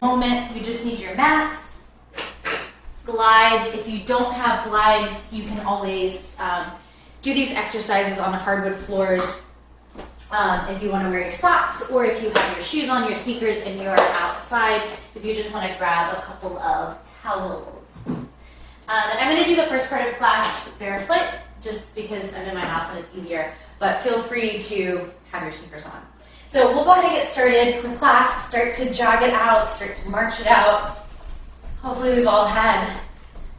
moment. You just need your mat. Glides. If you don't have glides, you can always do these exercises on hardwood floors if you want to wear your socks, or if you have your shoes on, your sneakers, and you're outside, if you just want to grab a couple of towels. I'm going to do the first part of class barefoot, just because I'm in my house and it's easier, but feel free to have your sneakers on. So we'll go ahead and get started with class, start to jog it out, start to march it out. Hopefully we've all had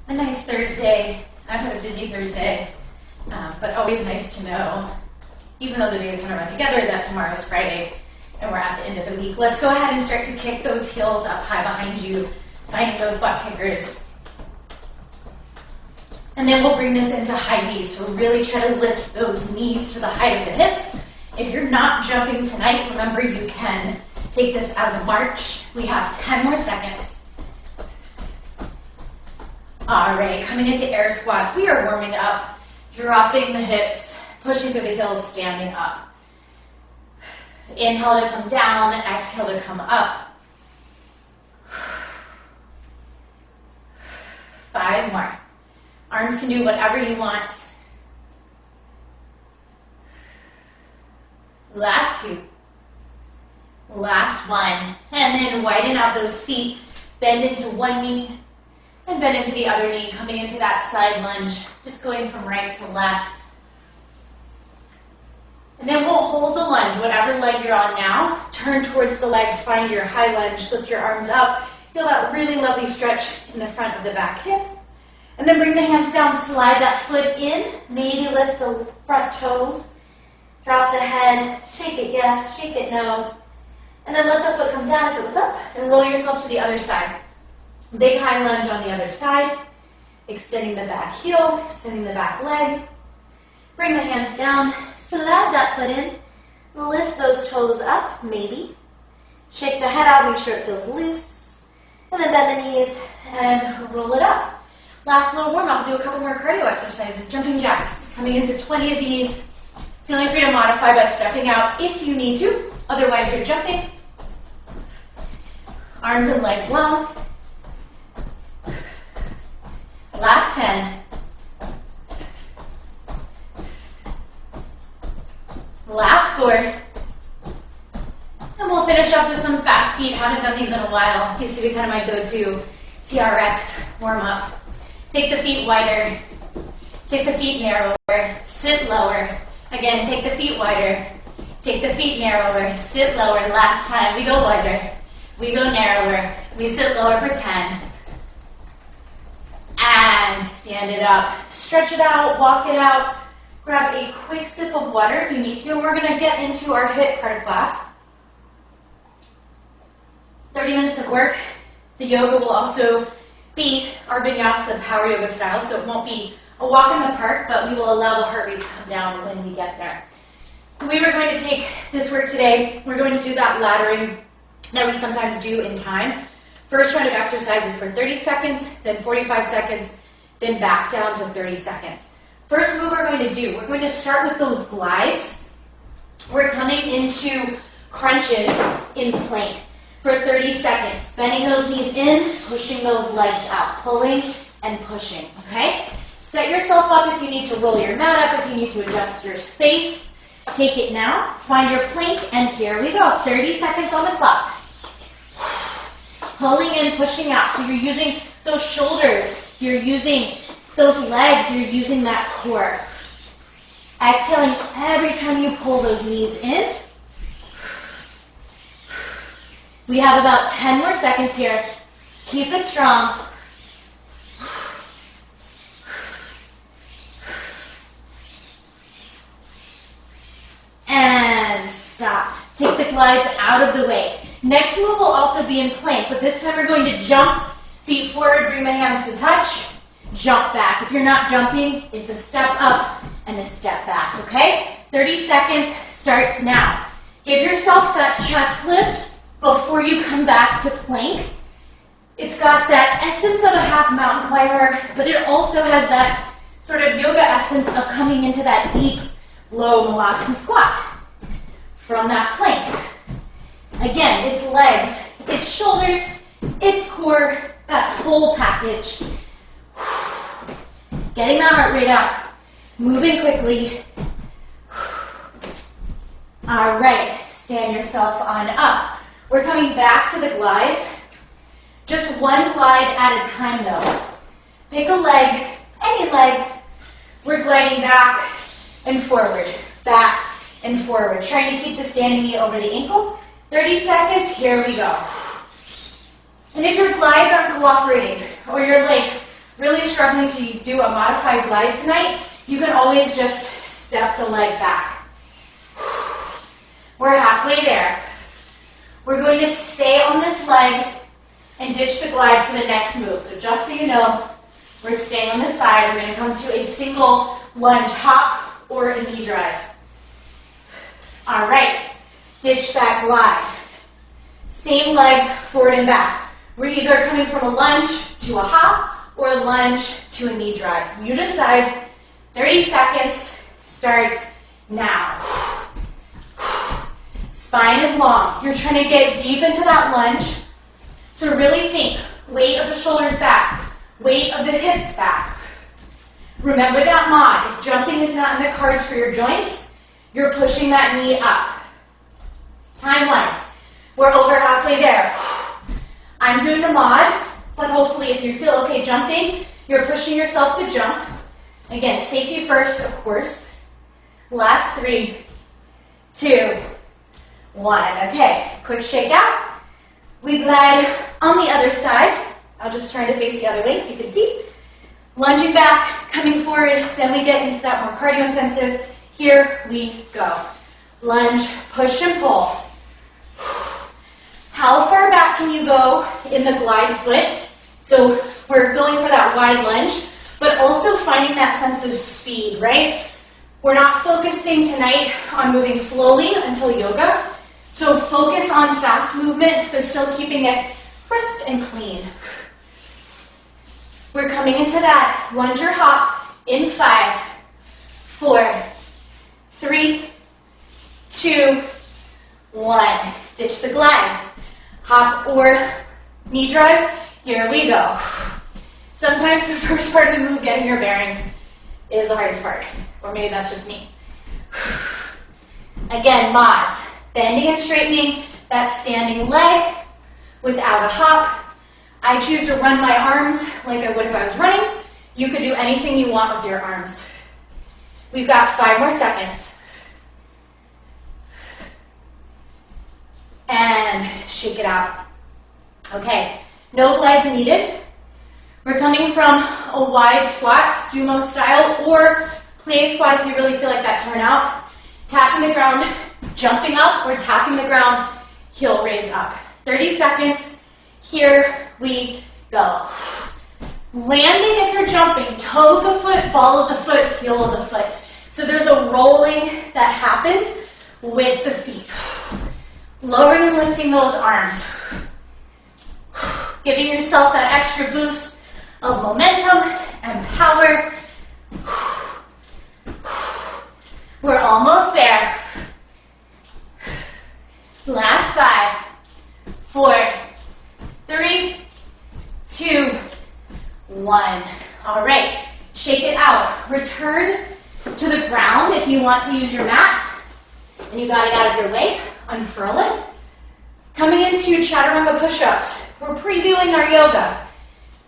a nice Thursday. I've had a busy Thursday, but always nice to know, even though the days kind of run together, that tomorrow's Friday and we're at the end of the week. Let's go ahead and start to kick those heels up high behind you, finding those butt kickers. And then we'll bring this into high knees. So really try to lift those knees to the height of the hips. If you're not jumping tonight, remember you can take this as a march. We have 10 more seconds. All right, coming into air squats. We are warming up, dropping the hips, pushing through the heels, standing up. Inhale to come down, exhale to come up. 5 more. Arms can do whatever you want. Last 2. Last 1. And then widen out those feet. Bend into one knee and bend into the other knee. Coming into that side lunge. Just going from right to left. And then we'll hold the lunge, whatever leg you're on now. Turn towards the leg, find your high lunge. Lift your arms up. Feel that really lovely stretch in the front of the back hip. And then bring the hands down, slide that foot in. Maybe lift the front toes. Drop the head, shake it yes, shake it no. And then let the foot come down if it was up, and roll yourself to the other side. Big high lunge on the other side. Extending the back heel, extending the back leg. Bring the hands down, slide that foot in. Lift those toes up, maybe. Shake the head out, make sure it feels loose. And then bend the knees and roll it up. Last little warm-up, do a couple more cardio exercises. Jumping jacks, coming into 20 of these. Feeling free to modify by stepping out if you need to. Otherwise, you're jumping. Arms and legs long. Last 10. Last 4. And we'll finish up with some fast feet. Haven't done these in a while. Used to be kind of my go-to TRX warm-up. Take the feet wider. Take the feet narrower. Sit lower. Again, take the feet wider. Take the feet narrower. Sit lower. Last time. We go wider. We go narrower. We sit lower for 10. And stand it up. Stretch it out. Walk it out. Grab a quick sip of water if you need to. And we're going to get into our HIIT part of class. 30 minutes of work. The yoga will also be our vinyasa power yoga style, so it won't be a walk in the park, but we will allow the heart rate to come down when we get there. We were going to take this work today. We're going to do that laddering that we sometimes do in time. First round of exercises for 30 seconds, then 45 seconds, then back down to 30 seconds. First move we're going to do, we're going to start with those glides. We're coming into crunches in plank for 30 seconds. Bending those knees in, pushing those legs out, pulling and pushing, okay? Set yourself up if you need to roll your mat up, if you need to adjust your space. Take it now, find your plank, and here we go. 30 seconds on the clock. Pulling in, pushing out. So you're using those shoulders, you're using those legs, you're using that core. Exhaling every time you pull those knees in. We have about 10 more seconds here. Keep it strong. And stop. Take the glides out of the way. Next move will also be in plank, but this time we're going to jump, feet forward, bring the hands to touch, jump back. If you're not jumping, it's a step up and a step back, okay? 30 seconds starts now. Give yourself that chest lift before you come back to plank. It's got that essence of a half mountain climber, but it also has that sort of yoga essence of coming into that deep, low Malasana squat from that plank. Again, it's legs, it's shoulders, It's core, that whole package. Getting that heart rate up, moving quickly. All right, stand yourself on up. We're coming back to the glides. Just one glide at a time though. Pick a leg, any leg. We're gliding back and forward, back and forward. Trying to keep the standing knee over the ankle. 30 seconds, here we go. And if your glides aren't cooperating, or you're like really struggling to do a modified glide tonight, you can always just step the leg back. We're halfway there. We're going to stay on this leg and ditch the glide for the next move. So just so you know, we're staying on this side. We're going to come to a single lunge hop or a knee drive. All right, ditch that glide. Same legs forward and back. We're either coming from a lunge to a hop or a lunge to a knee drive. You decide. 30 seconds starts now. Spine is long. You're trying to get deep into that lunge. So really think, weight of the shoulders back, weight of the hips back. Remember that mod. If jumping is not in the cards for your joints, you're pushing that knee up. Time-wise, we're over halfway there. I'm doing the mod, but hopefully if you feel okay jumping, you're pushing yourself to jump. Again, safety first, of course. Last 3, 2, 1. Okay, quick shake out. We glide on the other side. I'll just turn to face the other way so you can see. Lunging back, coming forward, then we get into that more cardio intensive. Here we go. Lunge, push and pull. How far back can you go in the glide foot? So we're going for that wide lunge, but also finding that sense of speed, right? We're not focusing tonight on moving slowly until yoga. So focus on fast movement, but still keeping it crisp and clean. We're coming into that lunge or hop in 5, 4, 3, 2, 1. Ditch the glide. Hop or knee drive. Here we go. Sometimes the first part of the move, getting your bearings, is the hardest part. Or maybe that's just me. Again, mods. Bending and straightening that standing leg without a hop. I choose to run my arms like I would if I was running. You could do anything you want with your arms. We've got 5 more seconds. And shake it out. Okay, no glides needed. We're coming from a wide squat, sumo style, or play squat if you really feel like that turn out. Tapping the ground, jumping up, or tapping the ground, heel raise up. 30 seconds. Here we go. Landing if you're jumping, toe of the foot, ball of the foot, heel of the foot. So there's a rolling that happens with the feet. Lowering and lifting those arms. Giving yourself that extra boost of momentum and power. We're almost there. Last 5, 4, 3, 2, 1. All right, shake it out. Return to the ground if you want to use your mat. And you got it out of your way. Unfurl it. Coming into chaturanga push-ups. We're previewing our yoga.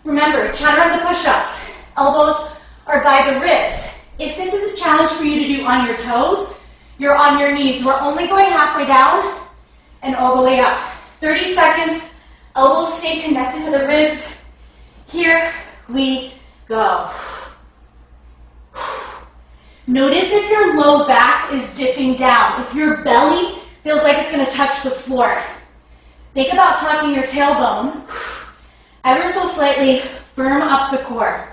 Remember, chaturanga push-ups. Elbows are by the ribs. If this is a challenge for you to do on your toes, you're on your knees. We're only going halfway down and all the way up. 30 seconds. Elbows stay connected to the ribs. Here we go. Notice if your low back is dipping down. If your belly feels like it's going to touch the floor. Think about tucking your tailbone ever so slightly. Firm up the core.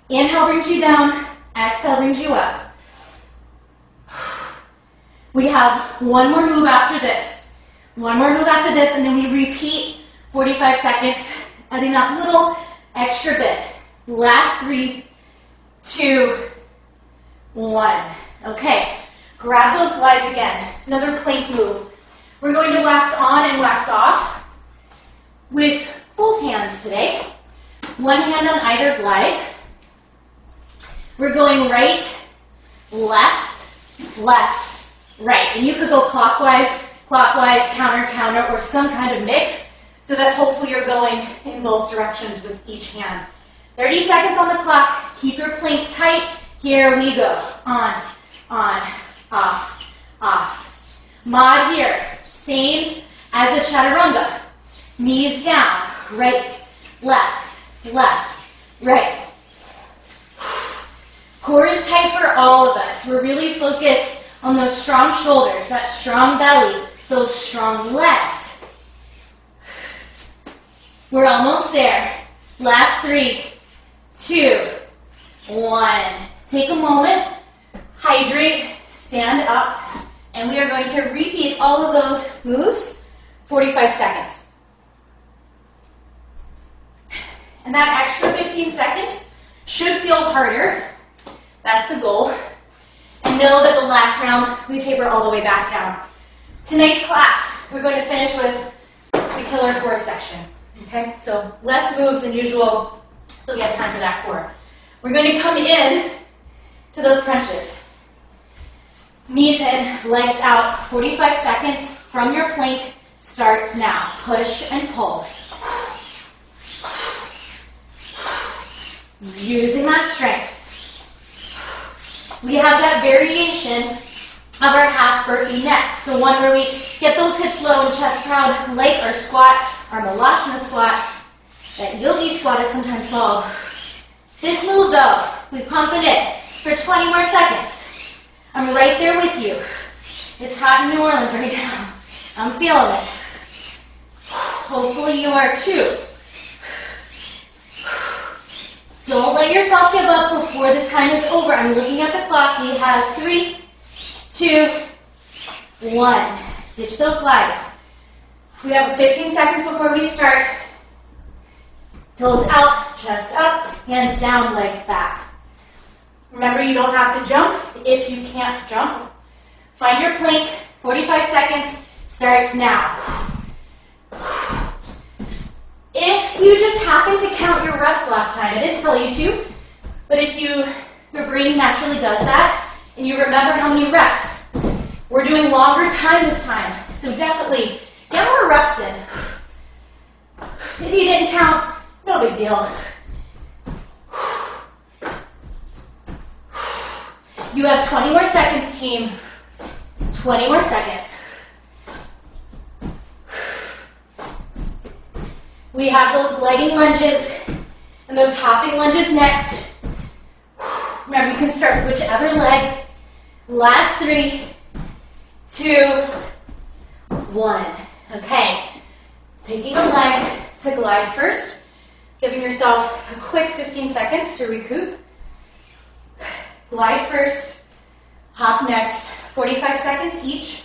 Inhale brings you down. Exhale brings you up. We have one more move after this. One more move after this, and then we repeat 45 seconds, adding that little extra bit. Last 3, 2, 1. Okay, grab those slides again. Another plank move. We're going to wax on and wax off with both hands today. One hand on either glide. We're going right, left, left, right. And you could go clockwise, clockwise, counter, counter, or some kind of mix so that hopefully you're going in both directions with each hand. 30 seconds on the clock. Keep your plank tight. Here we go. On, off, off. Mod here. Same as a chaturanga. Knees down. Right, left, left, right. Core is tight for all of us. We're really focused on those strong shoulders, that strong belly, those strong legs. We're almost there. Last 3, 2, 1. Take a moment, hydrate, stand up, and we are going to repeat all of those moves 45 seconds. And that extra 15 seconds should feel harder. That's the goal. And know that the last round, we taper all the way back down. Tonight's class, we're going to finish with the killer's core section. Okay, so less moves than usual, so we have time for that core. We're going to come in to those crunches. Knees in, legs out, 45 seconds from your plank starts now. Push and pull. Using that strength. We have that variation of our half burpee next. The one where we get those hips low and chest proud, like our squat, our malasana squat, that yogi squat is sometimes called. This move though, we pump it in for 20 more seconds. I'm right there with you. It's hot in New Orleans right now. I'm feeling it. Hopefully you are too. Don't let yourself give up before this time is over. I'm looking at the clock. We have 3, 2, 1. Ditch those glides. We have 15 seconds before we start. Toes out, chest up, hands down, legs back. Remember, you don't have to jump if you can't jump. Find your plank. 45 seconds starts now. If you just happen to count your reps last time, I didn't tell you to, but if your brain naturally does that, and you remember how many reps, we're doing longer time this time, so definitely get more reps in. If you didn't count, no big deal. You have 20 more seconds, team. 20 more seconds. We have those legging lunges and those hopping lunges next. Remember, you can start with whichever leg. Last 3, 2, 1. Okay. Picking a leg to glide first. Giving yourself a quick 15 seconds to recoup. Glide first. Hop next. 45 seconds each.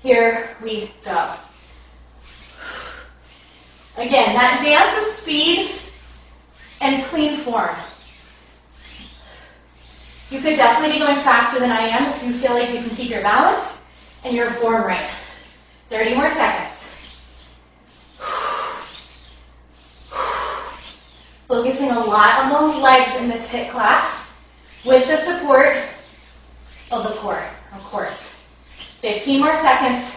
Here we go. Again, that dance of speed and clean form. You could definitely be going faster than I am if you feel like you can keep your balance and your form right. 30 more seconds. Focusing a lot on those legs in this HIIT class with the support of the core, of course. 15 more seconds.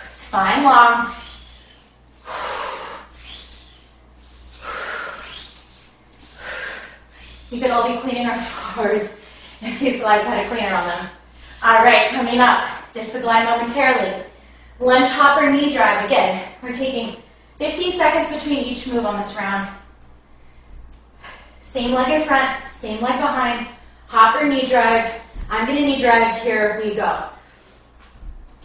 Spine long. You could all be cleaning our floors if these glides had a cleaner on them. All right, coming up, ditch the glide momentarily. Lunge hop or knee drive. Again, we're taking 15 seconds between each move on this round. Same leg in front, same leg behind. Hop or knee drive. I'm going to knee drive. Here we go.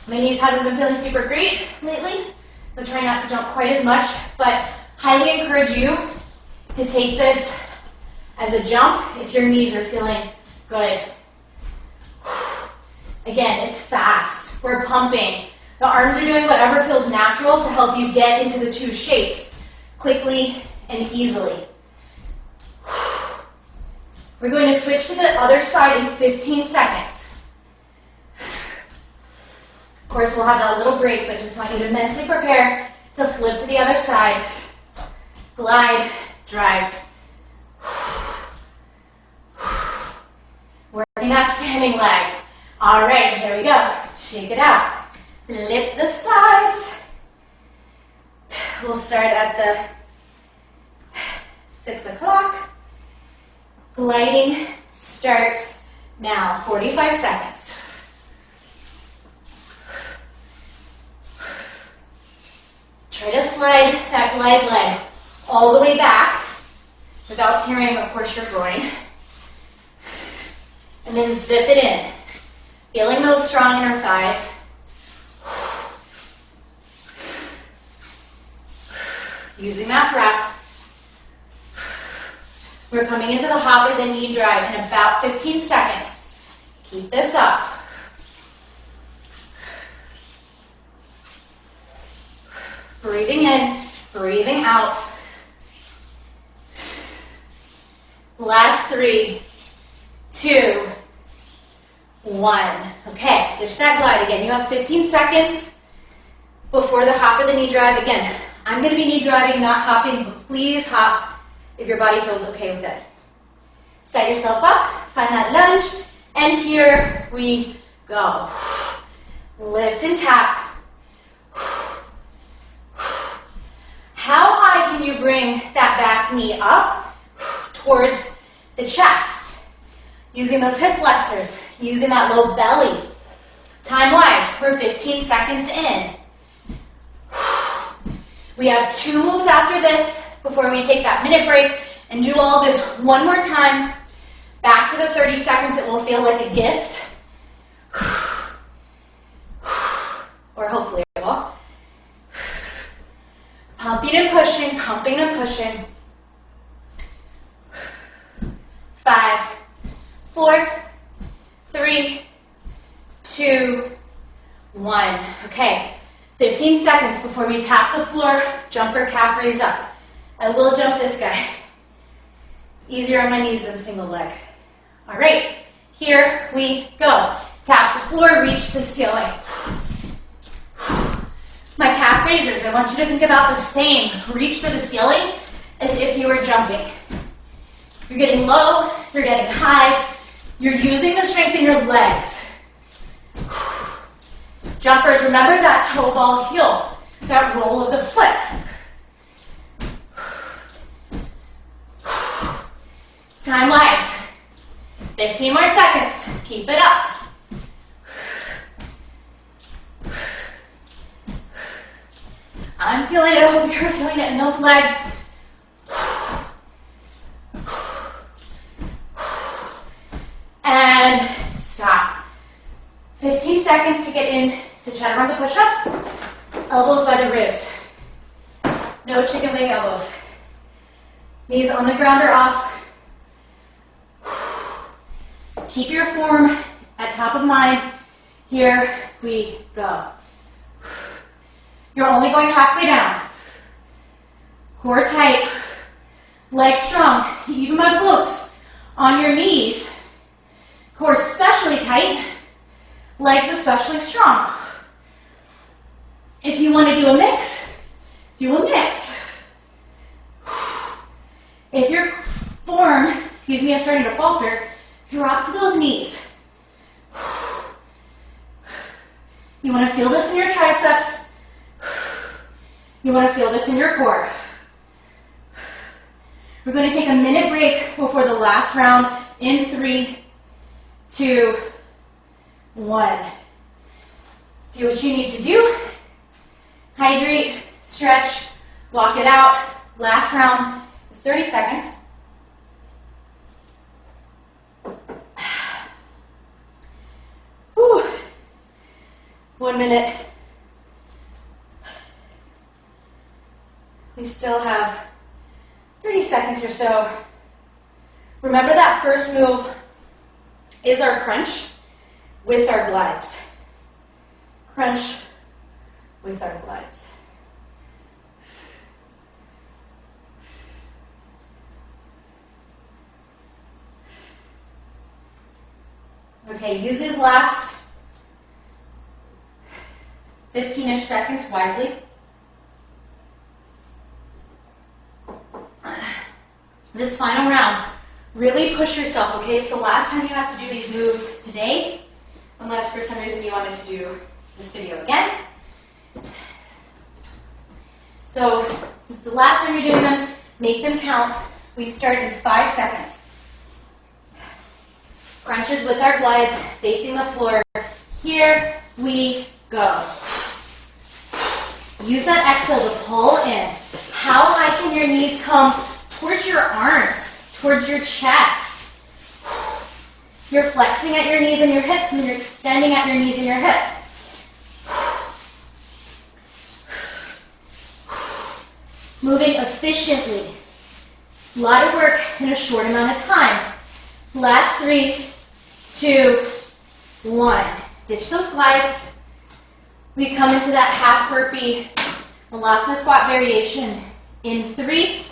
My knees haven't been feeling super great lately, so try not to jump quite as much, but highly encourage you to take this as a jump if your knees are feeling good. Again, it's fast. We're pumping. The arms are doing whatever feels natural to help you get into the 2 shapes quickly and easily. We're going to switch to the other side in 15 seconds. course, we'll have that little break, but just want you to mentally prepare to flip to the other side. Glide, drive. Working that standing leg. All right, here we go. Shake it out. Flip the sides. We'll start at the 6 o'clock. Gliding starts now. 45 seconds. Try to slide that glide leg all the way back without tearing, of course, your groin. And then zip it in. Feeling those strong inner thighs. Using that breath. We're coming into the hop or the knee drive in about 15 seconds. Keep this up. Breathing in, breathing out. Last 3, 2, 1. Okay, ditch that glide again. You have 15 seconds before the hop or the knee drive. Again, I'm going to be knee driving, not hopping, but please hop if your body feels okay with it. Set yourself up, find that lunge, and here we go. Lift and tap. How high can you bring that back knee up towards the chest? Using those hip flexors, using that low belly. Time-wise, we're 15 seconds in. We have 2 moves after this before we take that minute break and do all this one more time. Back to the 30 seconds, it will feel like a gift. Or hopefully it will. Pumping and pushing, pumping and pushing. 5, 4, 3, 2, 1. Okay, 15 seconds before we tap the floor, jumper calf raise up. I will jump this guy. Easier on my knees than single leg. All right, here we go. Tap the floor, reach the ceiling. My calf raisers, I want you to think about the same reach for the ceiling as if you were jumping. You're getting low, you're getting high, you're using the strength in your legs. Jumpers, remember that toe ball heel, that roll of the foot. Time-wise, 15 more seconds, keep it up. I'm feeling it, I hope you're feeling it in those legs. And stop. 15 seconds to get in to chaturanga push-ups. Elbows by the ribs. No chicken wing elbows. Knees on the ground or off. Keep your form at top of mind. Here we go. You're only going halfway down. Core tight. Legs strong. Even my floats on your knees. Core especially tight. Legs especially strong. If you want to do a mix, do a mix. If your form, is starting to falter, drop to those knees. You want to feel this in your triceps. You want to feel this in your core. We're going to take a minute break before the last round in 3, 2, 1. Do what you need to do. Hydrate, stretch, walk it out. Last round is 30 seconds. Whew. 1 minute. We still have 30 seconds or so. Remember that first move is our crunch with our glides. Crunch with our glides. Okay, use these last 15-ish seconds wisely. This final round, really push yourself, okay? It's the last time you have to do these moves today, unless for some reason you wanted to do this video again. So, this is the last time you're doing them, make them count. We start in 5 seconds. Crunches with our glides, facing the floor. Here we go. Use that exhale to pull in. How high can your knees come towards your arms, towards your chest? You're flexing at your knees and your hips, and then you're extending at your knees and your hips. Moving efficiently. A lot of work in a short amount of time. Last 3, 2, 1. Ditch those glides. We come into that half burpee Alasana squat variation in 3,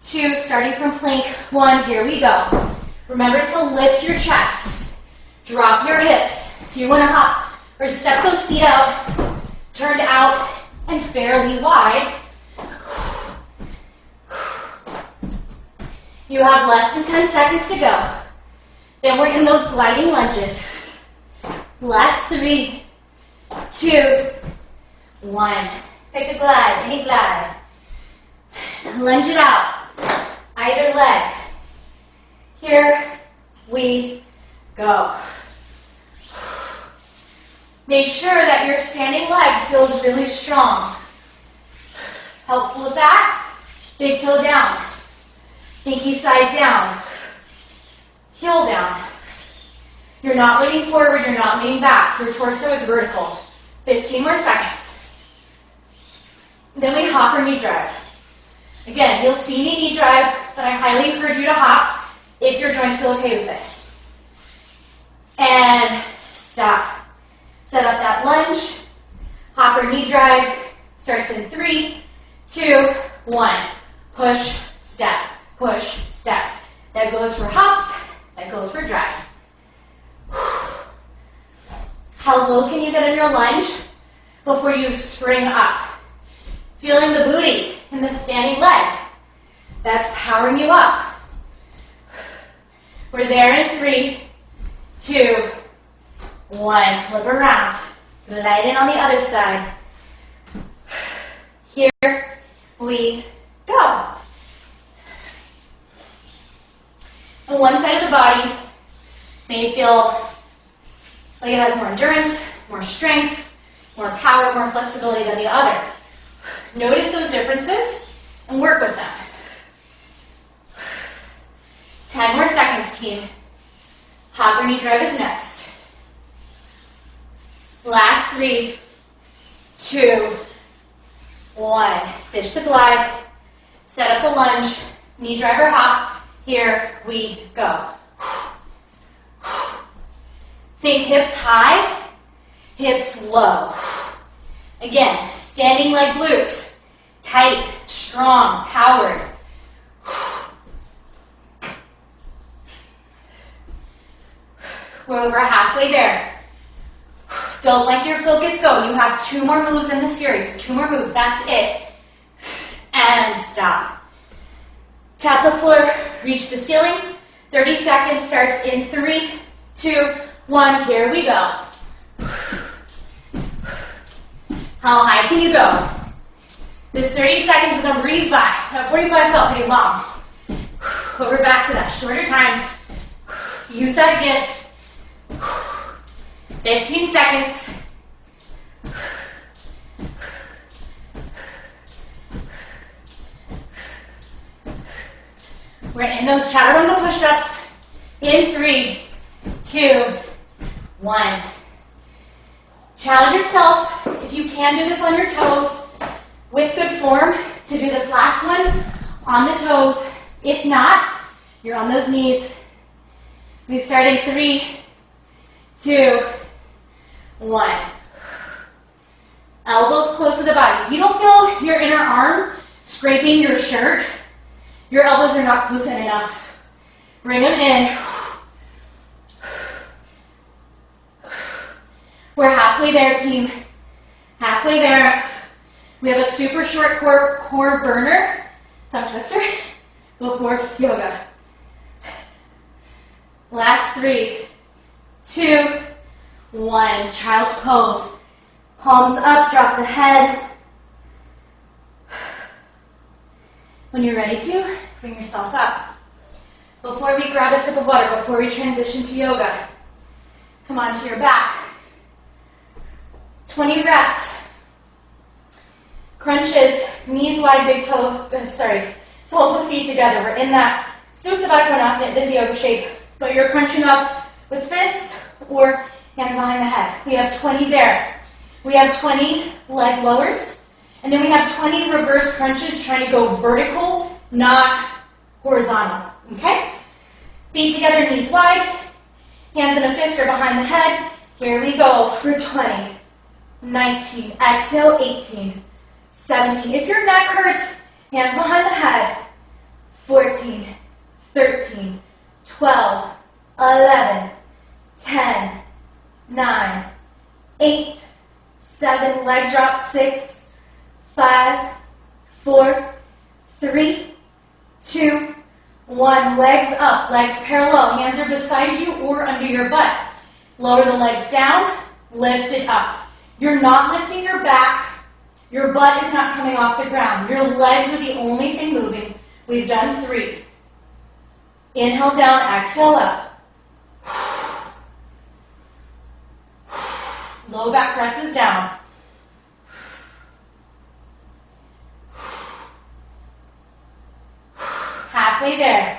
2, starting from plank 1, here we go. Remember to lift your chest, drop your hips. So you want to hop or step those feet out, turned out and fairly wide. You have less than 10 seconds to go. Then we're in those gliding lunges. Last 3, 2, 1. Pick a glide, any glide. Lunge it out, either leg. Here we go. Make sure that your standing leg feels really strong. Helpful with that, big toe down, pinky side down, heel down. You're not leaning forward, you're not leaning back. Your torso is vertical. 15 more seconds. Then we hop or knee drive. Again, you'll see me knee drive, but I highly encourage you to hop if your joints feel okay with it. And stop. Set up that lunge. Hop or knee drive starts in 3, 2, 1. Push, step, push, step. That goes for hops, that goes for drives. How low can you get in your lunge before you spring up? Feeling the booty in the standing leg. That's powering you up. We're there in 3, 2, 1. Flip around. Slide in on the other side. Here we go. On one side of the body may feel like it has more endurance, more strength, more power, more flexibility than the other. Notice those differences and work with them. 10 more seconds, team. Hop or knee drive is next. Last 3, 2, 1. Ditch the glide. Set up the lunge. Knee drive or hop. Here we go. Think hips high, hips low. Again, standing leg glutes. Tight, strong, powered. We're over halfway there. Don't let your focus go. You have 2 more moves in the series. 2 more moves, that's it. And stop. Tap the floor, reach the ceiling. 30 seconds starts in 3, 2, 1. Here we go. How high can you go? This 30 seconds is gonna breeze by. That 45 felt pretty long. Over back to that shorter time. Use that gift. 15 seconds. We're in those chaturanga push-ups. In 3, 2, 1. Challenge yourself, if you can do this on your toes, with good form, to do this last one on the toes. If not, you're on those knees. We start in 3, 2, 1. Elbows close to the body. If you don't feel your inner arm scraping your shirt, your elbows are not close in enough. Bring them in. We're halfway there, team. Halfway there. We have a super short core burner, tongue twister, before yoga. Last 3, 2, 1. Child's pose. Palms up, drop the head. When you're ready to, bring yourself up. Before we grab a sip of water, before we transition to yoga, come onto your back. 20 reps. Crunches, knees wide, big toe, soles of feet together. We're in that Supta Baddha Konasana, dizzy yoga shape, but you're crunching up with fist or hands behind the head. We have 20 there. We have 20 leg lowers, and then we have 20 reverse crunches trying to go vertical, not horizontal, okay? Feet together, knees wide, hands in a fist or behind the head. Here we go for 20, 19, exhale, 18, 17. If your neck hurts, hands behind the head. 14, 13, 12, 11, 10, 9, 8, 7, leg drop, 6, 5, 4, 3, 2, 1. Legs up, legs parallel. Hands are beside you or under your butt. Lower the legs down, lift it up. You're not lifting your back. Your butt is not coming off the ground. Your legs are the only thing moving. We've done 3. Inhale down, exhale up. Low back presses down. Halfway there.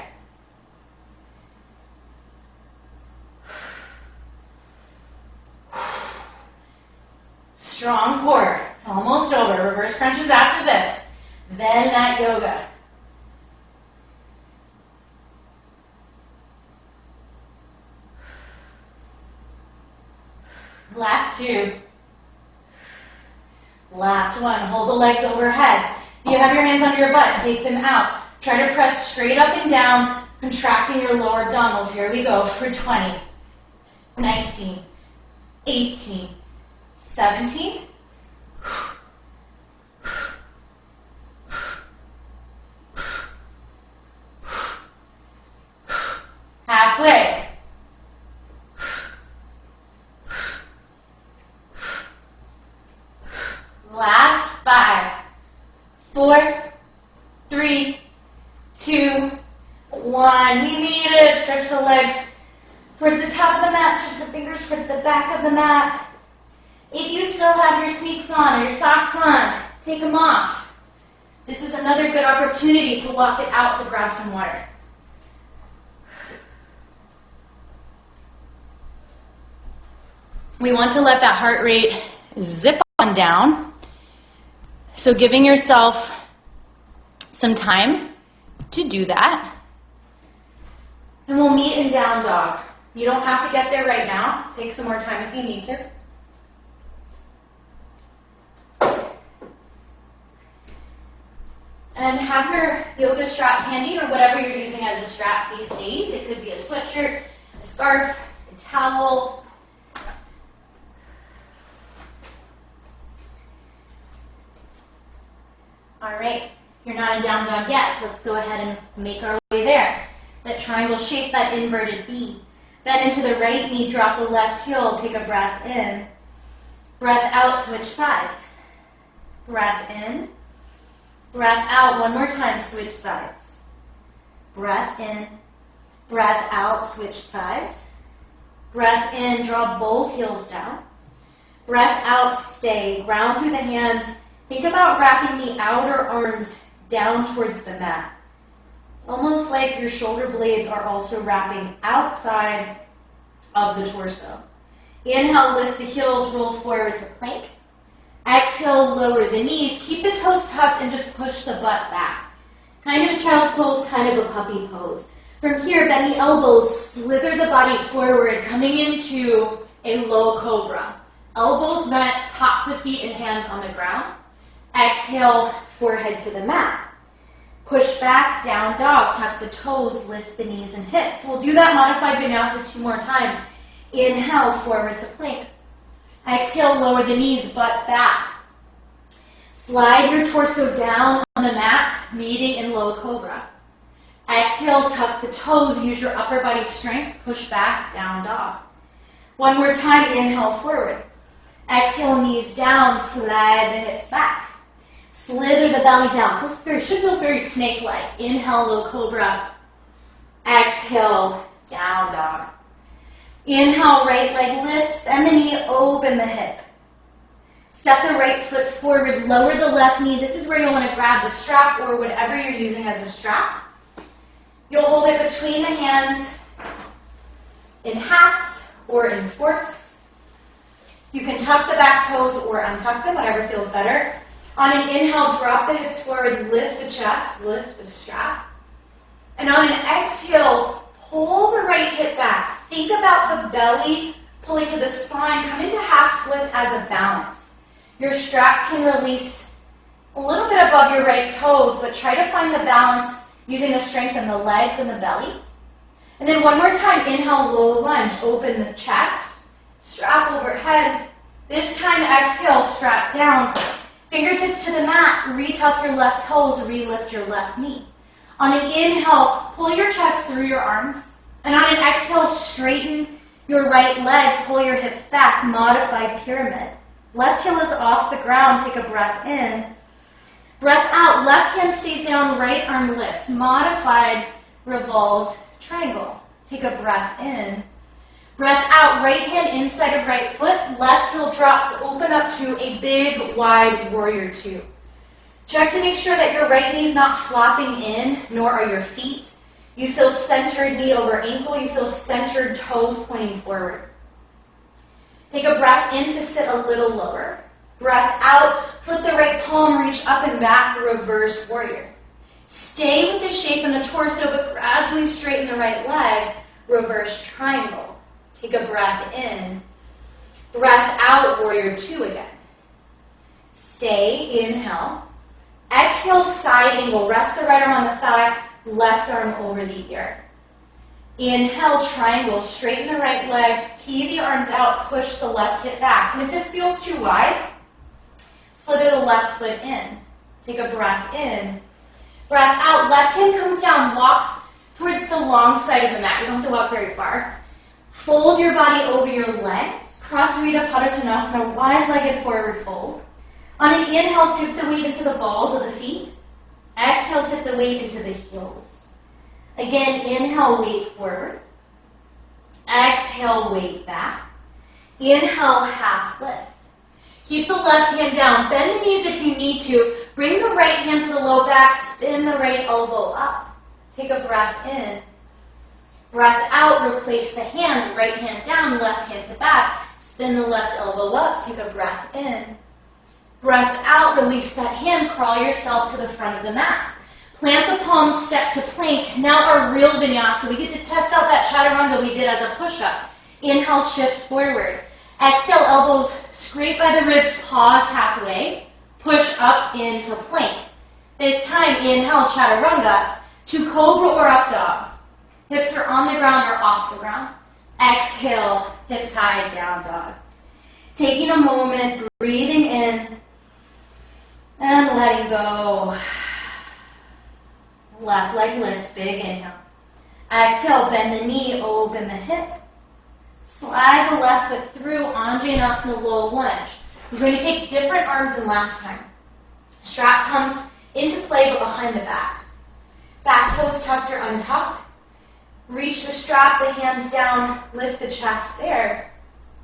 Strong core. It's almost over. Reverse crunches after this. Then that yoga. Last 2. Last 1. Hold the legs overhead. If you have your hands under your butt, take them out. Try to press straight up and down, contracting your lower abdominals. Here we go for 20, 19, 18, 17, halfway. Last 5, 4, 3, 2, 1. We need it. Stretch the legs towards the top of the mat. Stretch the fingers towards the back of the mat. If you still have your sneaks on or your socks on, take them off. This is another good opportunity to walk it out to grab some water. We want to let that heart rate zip on down. So giving yourself some time to do that. And we'll meet in down dog. You don't have to get there right now. Take some more time if you need to. And have your yoga strap handy or whatever you're using as a strap these days. It could be a sweatshirt, a scarf, a towel. All right, you're not in down dog yet. Let's go ahead and make our way there. That triangle shape, that inverted V. Then into the right knee, drop the left heel, take a breath in. Breath out, switch sides. Breath in. Breath out, one more time, switch sides. Breath in. Breath out, switch sides. Breath in, draw both heels down. Breath out, stay. Ground through the hands. Think about wrapping the outer arms down towards the mat. It's almost like your shoulder blades are also wrapping outside of the torso. Inhale, lift the heels, roll forward to plank. Exhale, lower the knees. Keep the toes tucked and just push the butt back. Kind of a child's pose, kind of a puppy pose. From here, bend the elbows, slither the body forward, coming into a low cobra. Elbows bent, tops of feet and hands on the ground. Exhale, forehead to the mat. Push back, down dog, tuck the toes, lift the knees and hips. We'll do that modified vinyasa 2 more times. Inhale, forward to plank. Exhale, lower the knees, butt back. Slide your torso down on the mat, meeting in low cobra. Exhale, tuck the toes, use your upper body strength, push back, down dog. One more time, inhale forward. Exhale, knees down, slide the hips back. Slither the belly down. Should feel very snake-like. Inhale, low cobra. Exhale, down dog. Inhale, right leg lifts, bend the knee, open the hip. Step the right foot forward, lower the left knee. This is where you'll want to grab the strap or whatever you're using as a strap. You'll hold it between the hands in halves or in fourths. You can tuck the back toes or untuck them, whatever feels better. On an inhale, drop the hips forward, lift the chest, lift the strap. And on an exhale, pull the right hip back. Think about the belly pulling to the spine. Come into half splits as a balance. Your strap can release a little bit above your right toes, but try to find the balance using the strength in the legs and the belly. And then one more time, inhale, low lunge. Open the chest, strap overhead. This time, exhale, strap down. Fingertips to the mat, retuck your left toes, relift your left knee. On an inhale, pull your chest through your arms. And on an exhale, straighten your right leg, pull your hips back, modified pyramid. Left heel is off the ground, take a breath in. Breath out, left hand stays down, right arm lifts. Modified revolved triangle. Take a breath in. Breath out, right hand inside of right foot, left heel drops, open up to a big, wide warrior two. Check to make sure that your right knee is not flopping in, nor are your feet. You feel centered knee over ankle, you feel centered toes pointing forward. Take a breath in to sit a little lower. Breath out, flip the right palm, reach up and back, reverse warrior. Stay with the shape in the torso, but gradually straighten the right leg, reverse triangle. Take a breath in. Breath out, warrior two again. Stay, inhale. Exhale, side angle. Rest the right arm on the thigh, left arm over the ear. Inhale, triangle. Straighten the right leg, tee the arms out, push the left hip back. And if this feels too wide, slither the left foot in. Take a breath in. Breath out, left hand comes down, walk towards the long side of the mat. You don't have to walk very far. Fold your body over your legs. Prasarita Padottanasana, wide-legged forward fold. On an inhale, tip the weight into the balls of the feet. Exhale, tip the weight into the heels. Again, inhale, weight forward. Exhale, weight back. Inhale, half lift. Keep the left hand down. Bend the knees if you need to. Bring the right hand to the low back. Spin the right elbow up. Take a breath in. Breath out, replace the hand, right hand down, left hand to back. Spin the left elbow up, take a breath in. Breath out, release that hand, crawl yourself to the front of the mat. Plant the palms, step to plank. Now our real vinyasa. We get to test out that chaturanga we did as a push-up. Inhale, shift forward. Exhale, elbows scrape by the ribs, pause halfway. Push up into plank. This time, inhale, chaturanga to cobra or up dog. Hips are on the ground or off the ground. Exhale, hips high, down dog. Taking a moment, breathing in, and letting go. Left leg lifts, big inhale. Exhale, bend the knee, open the hip. Slide the left foot through, Anjaneyasana, low lunge. We're going to take different arms than last time. Strap comes into play, but behind the back. Back toes tucked or untucked. Reach the strap, the hands down, lift the chest there.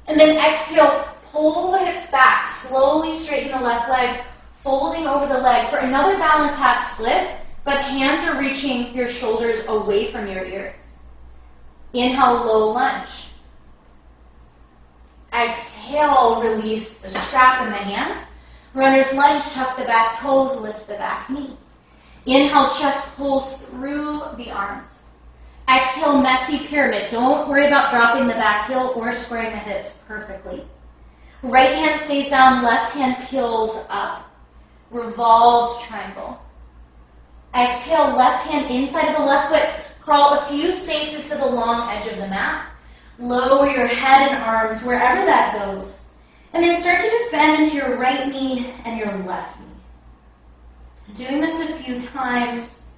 And then exhale, pull the hips back, slowly straighten the left leg, folding over the leg for another balance half split, but hands are reaching your shoulders away from your ears. Inhale, low lunge. Exhale, release the strap in the hands. Runner's lunge, tuck the back toes, lift the back knee. Inhale, chest pulls through the arms. Exhale, messy pyramid. Don't worry about dropping the back heel or squaring the hips perfectly. Right hand stays down, left hand peels up. Revolved triangle. Exhale, left hand inside of the left foot. Crawl a few spaces to the long edge of the mat. Lower your head and arms wherever that goes. And then start to just bend into your right knee and your left knee. Doing this a few times.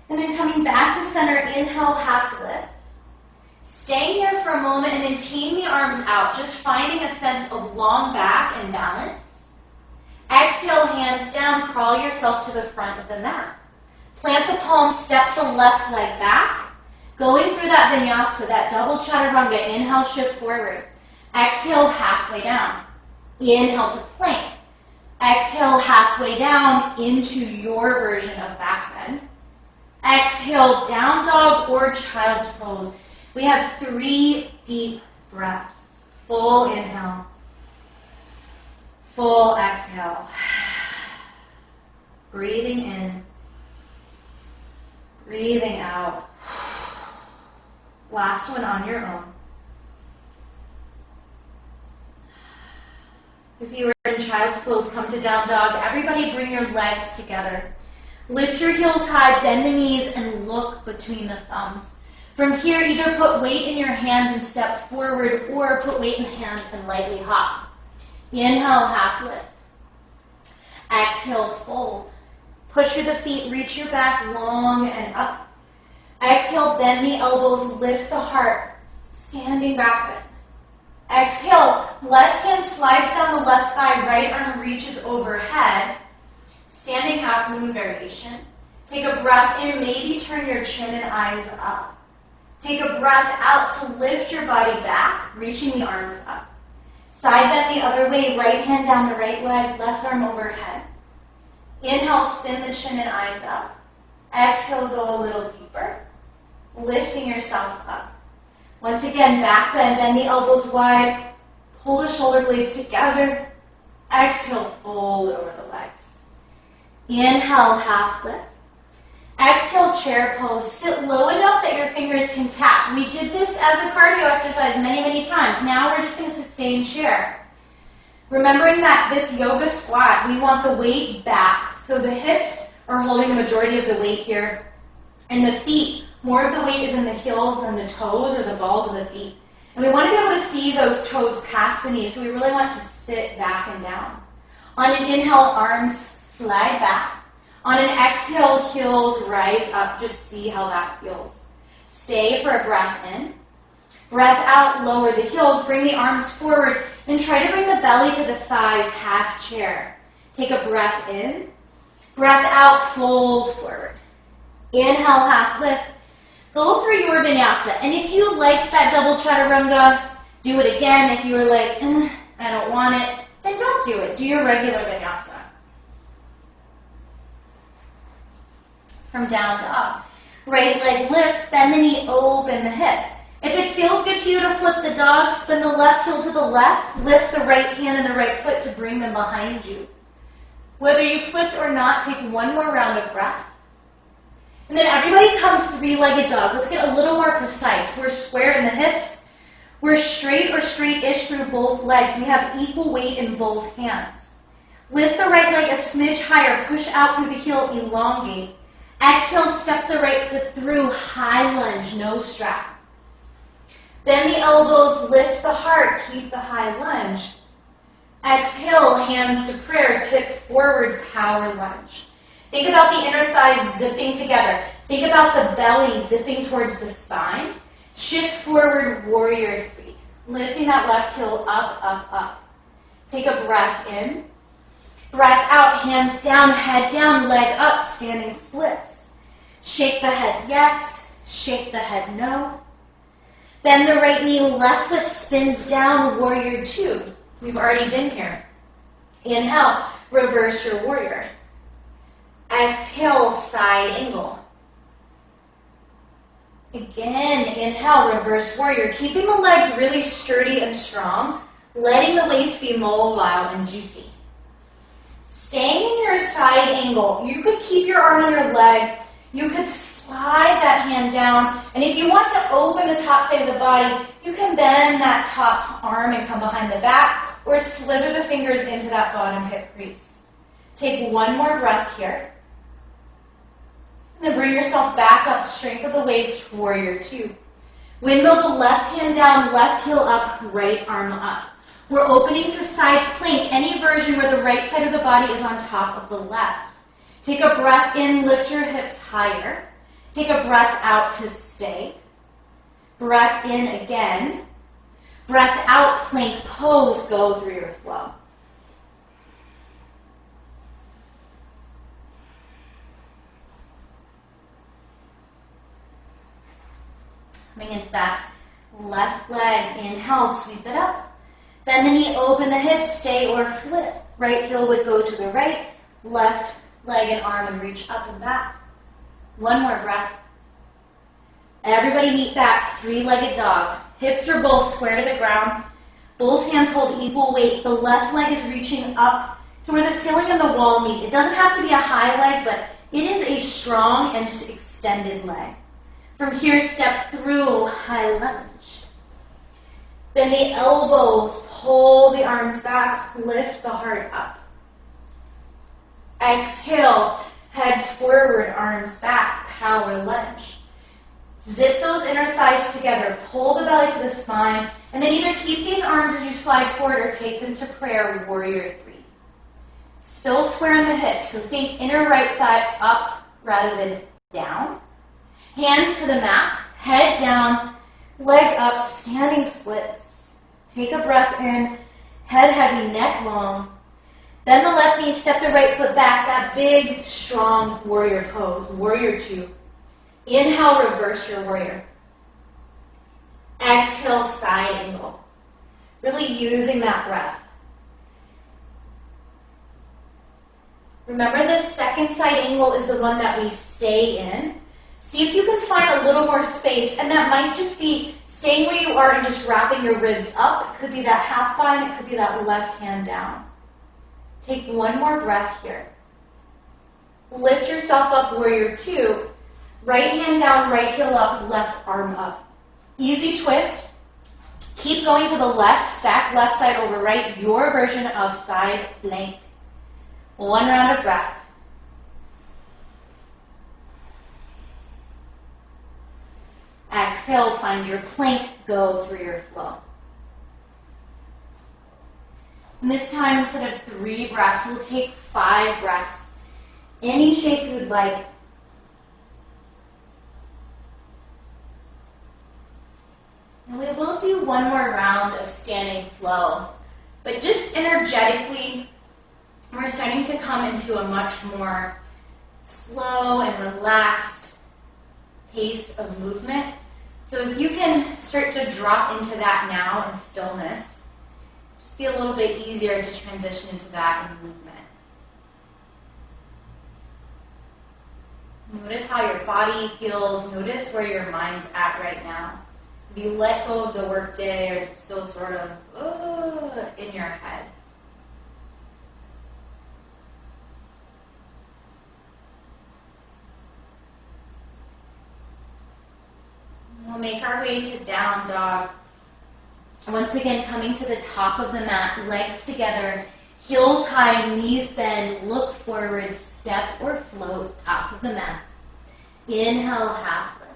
And then coming back to center, inhale, half lift. Staying here for a moment and then teeing the arms out, just finding a sense of long back and balance. Exhale, hands down, crawl yourself to the front of the mat. Plant the palms, step the left leg back. Going through that vinyasa, that double chaturanga, inhale, shift forward. Exhale, halfway down. Inhale to plank. Exhale, halfway down into your version of back bend. Exhale, down dog or child's pose. We have 3 deep breaths. Full inhale. Full exhale. Breathing in. Breathing out. Last one on your own. If you are in child's pose, come to down dog. Everybody bring your legs together. Lift your heels high, bend the knees, and look between the thumbs. From here, either put weight in your hands and step forward, or put weight in the hands and lightly hop. Inhale, half lift. Exhale, fold. Push through the feet, reach your back long and up. Exhale, bend the elbows, lift the heart, standing back bend. Exhale, left hand slides down the left thigh, right arm reaches overhead. Standing half moon variation. Take a breath in, maybe turn your chin and eyes up. Take a breath out to lift your body back, reaching the arms up. Side bend the other way, right hand down the right leg, left arm overhead. Inhale, spin the chin and eyes up. Exhale, go a little deeper, lifting yourself up. Once again, back bend, bend the elbows wide, pull the shoulder blades together. Exhale, fold over the legs. Inhale, half lift. Exhale, chair pose. Sit low enough that your fingers can tap. We did this as a cardio exercise many, many times. Now we're just going to sustain chair. Remembering that this yoga squat, we want the weight back. So the hips are holding the majority of the weight here. And the feet, more of the weight is in the heels than the toes or the balls of the feet. And we want to be able to see those toes past the knees. So we really want to sit back and down. On an inhale, arms slide back. On an exhale, heels rise up. Just see how that feels. Stay for a breath in. Breath out, lower the heels. Bring the arms forward and try to bring the belly to the thighs, half chair. Take a breath in. Breath out, fold forward. Inhale, half lift. Go through your vinyasa. And if you liked that double chaturanga, do it again. If you were like, I don't want it, then don't do it. Do your regular vinyasa. From down to up. Right leg lifts, bend the knee, open the hip. If it feels good to you to flip the dog, spin the left heel to the left, lift the right hand and the right foot to bring them behind you. Whether you flipped or not, take one more round of breath. And then everybody come three-legged dog. Let's get a little more precise. We're square in the hips. We're straight or straight-ish through both legs. We have equal weight in both hands. Lift the right leg a smidge higher. Push out through the heel, elongate. Exhale, step the right foot through, high lunge, no strap. Bend the elbows, lift the heart, keep the high lunge. Exhale, hands to prayer, tip forward, power lunge. Think about the inner thighs zipping together. Think about the belly zipping towards the spine. Shift forward, warrior 3. Lifting that left heel up, up, up. Take a breath in. Breath out, hands down, head down, leg up, standing splits. Shake the head yes, shake the head no. Bend the right knee, left foot spins down, warrior 2. We've already been here. Inhale, reverse your warrior. Exhale, side angle. Again, inhale, reverse warrior. Keeping the legs really sturdy and strong, letting the waist be mobile and juicy. Staying in your side angle, you could keep your arm on your leg. You could slide that hand down. And if you want to open the top side of the body, you can bend that top arm and come behind the back, or slither the fingers into that bottom hip crease. Take one more breath here. And then bring yourself back up, strength of the waist, warrior 2. Windmill the left hand down, left heel up, right arm up. We're opening to side plank, any version where the right side of the body is on top of the left. Take a breath in, lift your hips higher. Take a breath out to stay. Breath in again. Breath out, plank pose, go through your flow. Coming into that left leg, inhale, sweep it up. Bend the knee, open the hips, stay or flip. Right heel would go to the right, left leg and arm and reach up and back. One more breath. Everybody meet back, three-legged dog. Hips are both square to the ground. Both hands hold equal weight. The left leg is reaching up to where the ceiling and the wall meet. It doesn't have to be a high leg, but it is a strong and extended leg. From here, step through high lunge. Bend the elbows, pull the arms back, lift the heart up. Exhale, head forward, arms back, power lunge. Zip those inner thighs together, pull the belly to the spine, and then either keep these arms as you slide forward or take them to prayer, warrior three. Still square in the hips, so think inner right thigh up rather than down. Hands to the mat, head down, leg up, standing splits. Take a breath in, head heavy, neck long. Bend the left knee, step the right foot back, that big, strong warrior pose, warrior two. Inhale, reverse your warrior. Exhale, side angle. Really using that breath. Remember, the second side angle is the one that we stay in. See if you can find a little more space, and that might just be staying where you are and just wrapping your ribs up. It could be that half bind, it could be that left hand down. Take one more breath here. Lift yourself up, warrior two. Right hand down, right heel up, left arm up. Easy twist. Keep going to the left, stack left side over right, your version of side plank. One round of breath. Exhale, find your plank, go through your flow. And this time, instead of 3 breaths, we'll take 5 breaths. Any shape you would like. And we will do one more round of standing flow. But just energetically, we're starting to come into a much more slow and relaxed pace of movement. So if you can start to drop into that now in stillness, just be a little bit easier to transition into that in movement. Notice how your body feels. Notice where your mind's at right now. If you let go of the workday, or is it still sort of in your head? We'll make our way to down dog. Once again, coming to the top of the mat, legs together, heels high, knees bend, look forward, step or float, top of the mat. Inhale, half lift.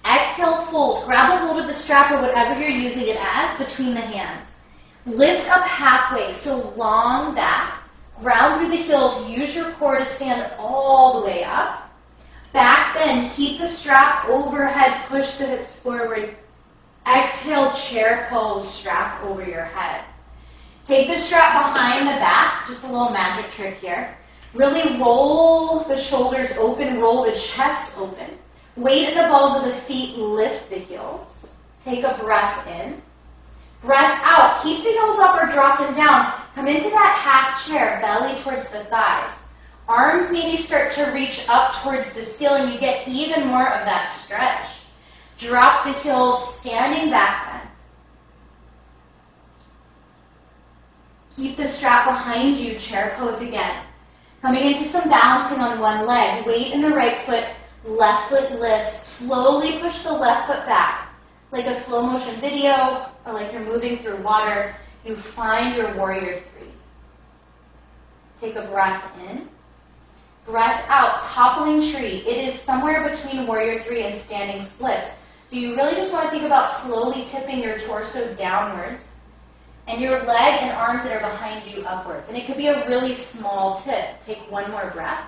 Exhale, fold. Grab a hold of the strap or whatever you're using it as between the hands. Lift up halfway, so long back. Ground through the heels. Use your core to stand all the way up. Back bend, keep the strap overhead, push the hips forward. Exhale, chair pose, strap over your head. Take the strap behind the back, just a little magic trick here. Really roll the shoulders open, roll the chest open. Weight in the balls of the feet, lift the heels. Take a breath in. Breath out, keep the heels up or drop them down. Come into that half chair, belly towards the thighs. Arms maybe start to reach up towards the ceiling. You get even more of that stretch. Drop the heels, standing back bend. Keep the strap behind you, chair pose again. Coming into some balancing on one leg. Weight in the right foot, left foot lifts. Slowly push the left foot back. Like a slow motion video or like you're moving through water, you find your warrior three. Take a breath in. Breath out, toppling tree. It is somewhere between warrior three and standing splits. So you really just want to think about slowly tipping your torso downwards. and your leg and arms that are behind you upwards. And it could be a really small tip. Take one more breath.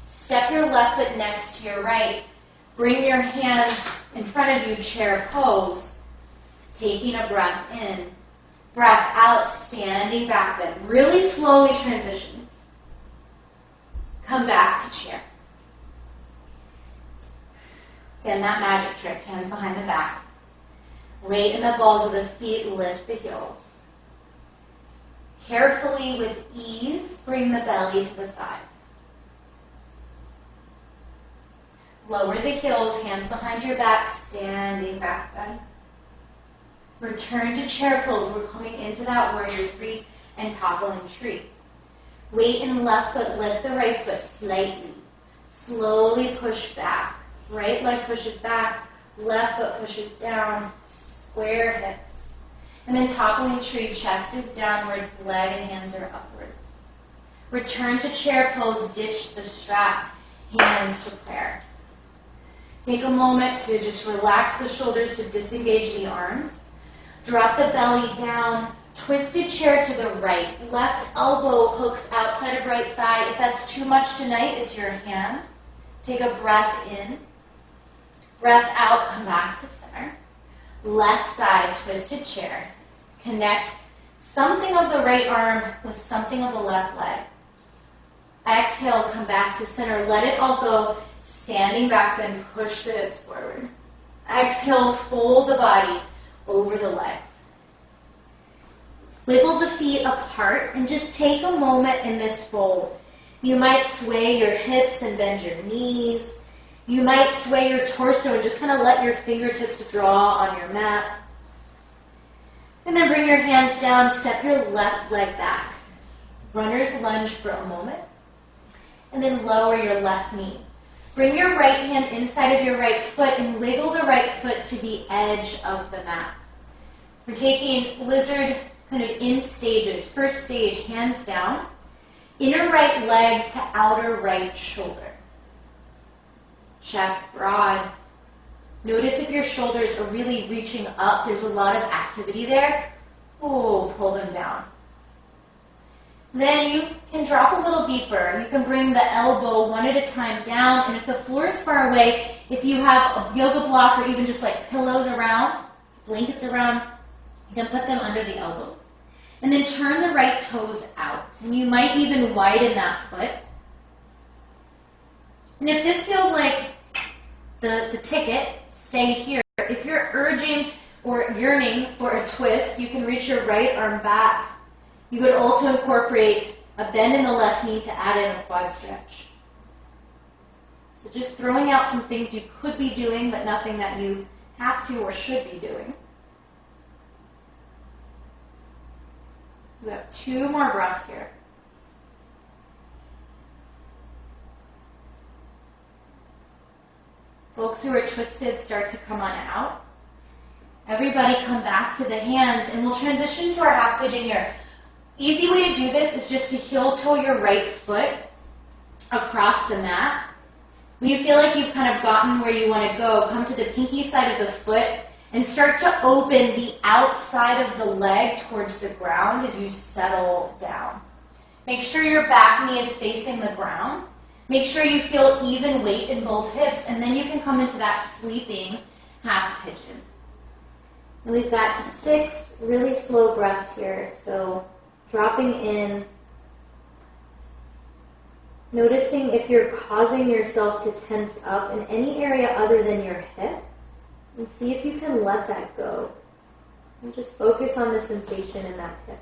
Step your left foot next to your right. Bring your hands in front of you, chair pose. Taking a breath in. Breath out, standing back bend. Really slowly transitions. Come back to chair. Again, that magic trick, hands behind the back. Weight in the balls of the feet, lift the heels. Carefully, with ease, bring the belly to the thighs. Lower the heels, hands behind your back, standing back bend. Return to chair pose. We're coming into that warrior three and toppling tree. Weight in left foot, lift the right foot slightly. Slowly push back. Right leg pushes back, left foot pushes down, square hips. And then toppling tree, chest is downwards, leg and hands are upwards. Return to chair pose, ditch the strap, hands to prayer. Take a moment to just relax the shoulders to disengage the arms. Drop the belly down, twisted chair to the right. Left elbow hooks outside of right thigh. If that's too much tonight, it's your hand. Take a breath in. Breath out, come back to center. Left side, twisted chair. Connect something of the right arm with something of the left leg. Exhale, come back to center. Let it all go. Standing back, then push the hips forward. Exhale, fold the body over the legs. Wiggle the feet apart and just take a moment in this fold. You might sway your hips and bend your knees. You might sway your torso and just kind of let your fingertips draw on your mat. And then bring your hands down, step your left leg back. Runner's lunge for a moment. And then lower your left knee. Bring your right hand inside of your right foot and wiggle the right foot to the edge of the mat. We're taking lizard kind of in stages. First stage, hands down. Inner right leg to outer right shoulder. Chest broad. Notice if your shoulders are really reaching up. There's a lot of activity there. Oh, pull them down. Then you can drop a little deeper. You can bring the elbow one at a time down. And if the floor is far away, if you have a yoga block or even just like pillows around, blankets around, you can put them under the elbows. And then turn the right toes out. And you might even widen that foot. And if this feels like the ticket, stay here. If you're urging or yearning for a twist, you can reach your right arm back. You could also incorporate a bend in the left knee to add in a quad stretch. So just throwing out some things you could be doing, but nothing that you have to or should be doing. We have 2 more breaths here. Folks who are twisted start to come on out. Everybody come back to the hands, and we'll transition to our half pigeon here. Easy way to do this is just to heel toe your right foot across the mat. When you feel like you've kind of gotten where you want to go, come to the pinky side of the foot and start to open the outside of the leg towards the ground as you settle down. Make sure your back knee is facing the ground. Make sure you feel even weight in both hips, and then you can come into that sleeping half pigeon. And we've got 6 really slow breaths here, so dropping in, noticing if you're causing yourself to tense up in any area other than your hip, and see if you can let that go. And just focus on the sensation in that hip.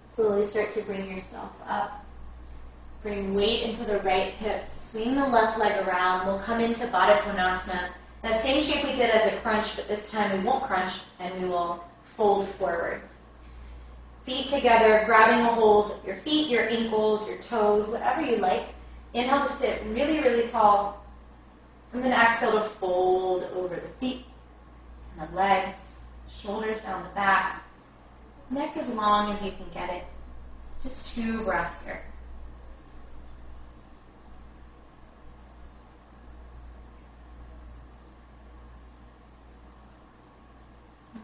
Slowly start to bring yourself up. Bring weight into the right hip. Swing the left leg around. We'll come into Baddha Konasana. That same shape we did as a crunch, but this time we won't crunch and we will fold forward. Feet together, grabbing a hold of your feet, your ankles, your toes, whatever you like. Inhale to sit really, really tall. And then exhale to fold over the feet and the legs, shoulders down the back, neck as long as you can get it. Just 2 breaths here.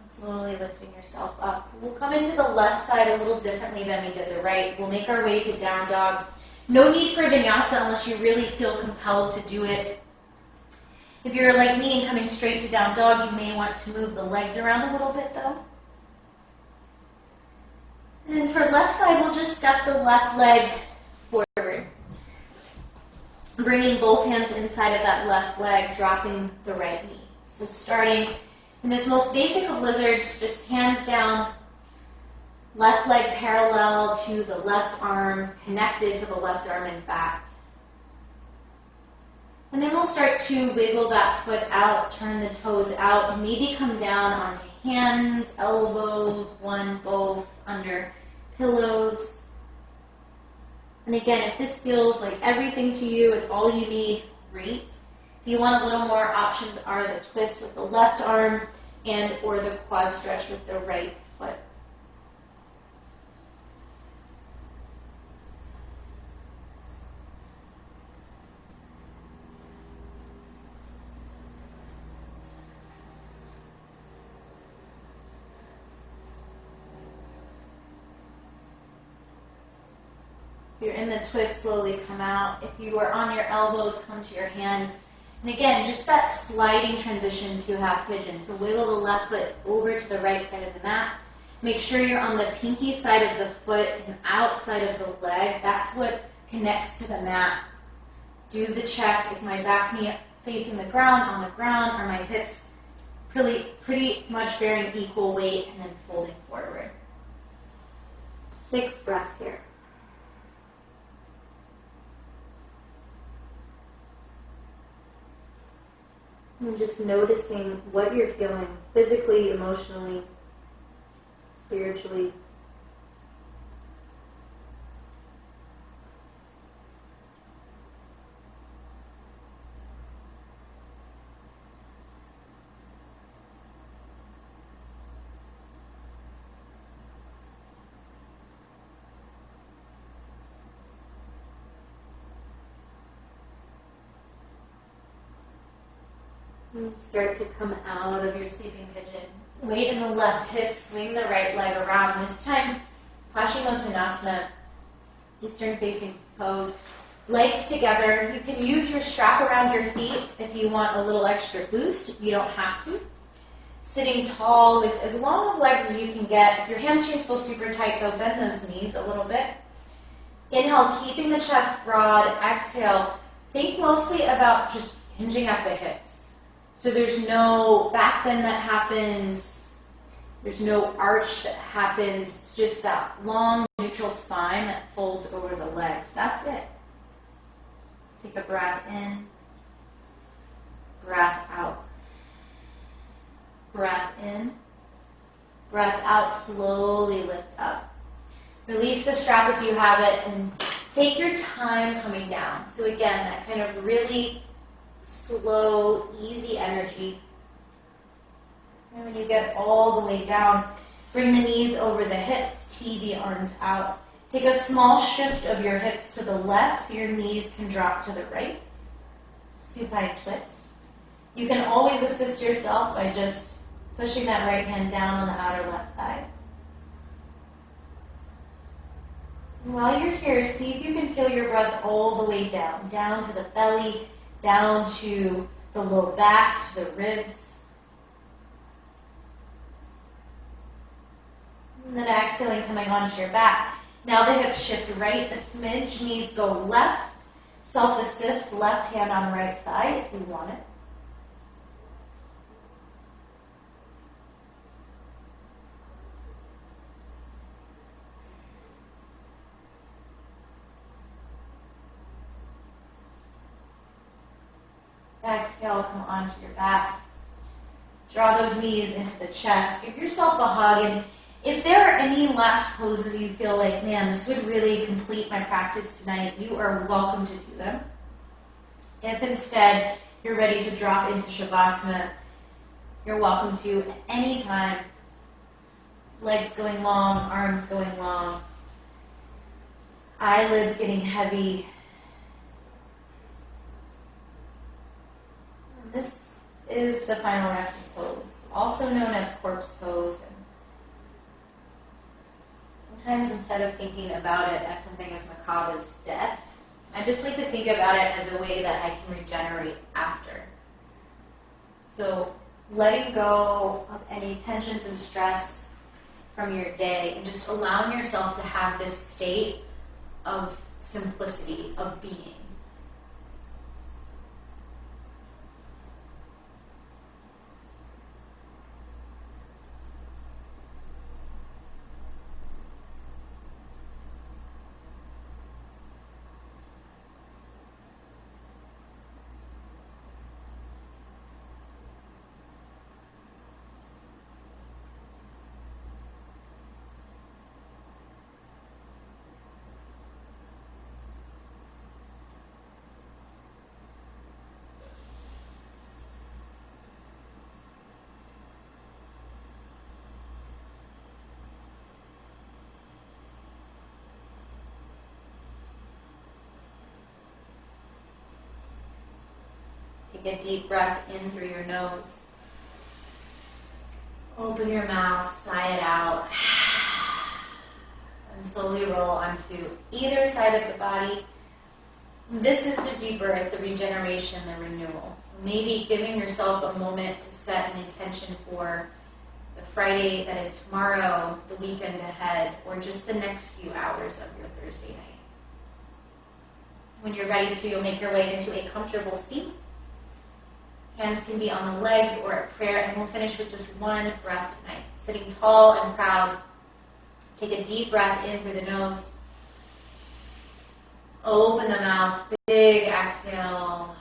Slowly lifting yourself up. We'll come into the left side a little differently than we did the right. We'll make our way to down dog. No need for vinyasa unless you really feel compelled to do it. If you're like me and coming straight to down dog, you may want to move the legs around a little bit though. And for left side, we'll just step the left leg forward. Bringing both hands inside of that left leg, dropping the right knee. So starting in this most basic of lizards, just hands down, left leg parallel to the left arm, connected to the left arm in fact. And then we'll start to wiggle that foot out, turn the toes out, and maybe come down onto hands, elbows, one, both, under pillows. And again, if this feels like everything to you, it's all you need, great. If you want a little more, options are the twist with the left arm and or the quad stretch with the right foot. If you're in the twist, slowly come out. If you are on your elbows, come to your hands. And again, just that sliding transition to half pigeon. So wiggle the left foot over to the right side of the mat. Make sure you're on the pinky side of the foot and outside of the leg. That's what connects to the mat. Do the check. Is my back knee facing the ground, on the ground? Are my hips pretty much bearing equal weight and then folding forward? 6 breaths here. And just noticing what you're feeling physically, emotionally, spiritually. And start to come out of your sleeping pigeon. Weight in the left hip, swing the right leg around. This time, Paschimottanasana, Eastern facing pose. Legs together. You can use your strap around your feet if you want a little extra boost. You don't have to. Sitting tall with as long of legs as you can get. If your hamstrings feel super tight though, bend those knees a little bit. Inhale, keeping the chest broad. Exhale, think mostly about just hinging at the hips. So there's no back bend that happens, there's no arch that happens, it's just that long neutral spine that folds over the legs. That's it. Take a breath in, breath out. Breath in, breath out, slowly lift up. Release the strap if you have it and take your time coming down. So again, that kind of really slow, easy energy. And when you get all the way down, bring the knees over the hips, tee the arms out. Take a small shift of your hips to the left so your knees can drop to the right. Supine twist. You can always assist yourself by just pushing that right hand down on the outer left thigh. And while you're here, see if you can feel your breath all the way down, down to the belly, down to the low back, to the ribs. And then exhaling, coming onto your back. Now the hips shift right a smidge, knees go left. Self-assist, left hand on right thigh if you want it. Exhale, come onto your back. Draw those knees into the chest. Give yourself a hug. And if there are any last poses you feel like, man, this would really complete my practice tonight, you are welcome to do them. If instead you're ready to drop into Shavasana, you're welcome to at any time. Legs going long, arms going long, eyelids getting heavy. And this is the final resting pose, also known as corpse pose. Sometimes instead of thinking about it as something as macabre as death, I just like to think about it as a way that I can regenerate after. So letting go of any tensions and stress from your day and just allowing yourself to have this state of simplicity, of being. Take a deep breath in through your nose. Open your mouth, sigh it out. And slowly roll onto either side of the body. This is the rebirth, the regeneration, the renewal. So maybe giving yourself a moment to set an intention for the Friday that is tomorrow, the weekend ahead, or just the next few hours of your Thursday night. When you're ready to, you'll make your way into a comfortable seat. Hands can be on the legs or at prayer, and we'll finish with just one breath tonight. Sitting tall and proud. Take a deep breath in through the nose. Open the mouth, big exhale.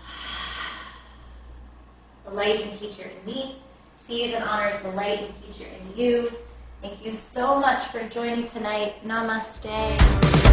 The light and teacher in me sees and honors the light and teacher in you. Thank you so much for joining tonight. Namaste.